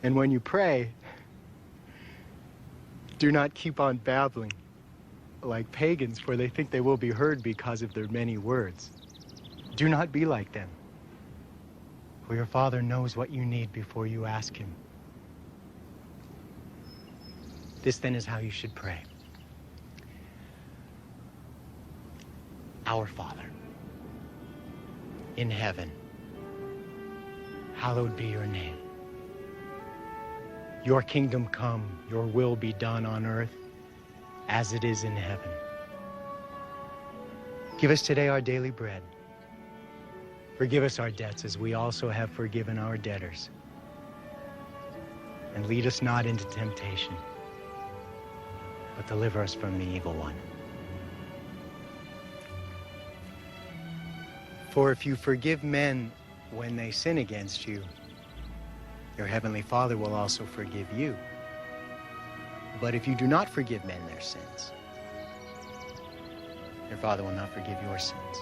And when you pray, do not keep on babbling like pagans, for they think they will be heard because of their many words. Do not be like them, for your Father knows what you need before you ask him. This then is how you should pray. Our Father, in heaven, hallowed be your name. Your kingdom come, your will be done on earth as it is in heaven. Give us today our daily bread. Forgive us our debts as we also have forgiven our debtors. And lead us not into temptation, but deliver us from the evil one. For if you forgive men when they sin against you, your heavenly Father will also forgive you. But if you do not forgive men their sins, your Father will not forgive your sins.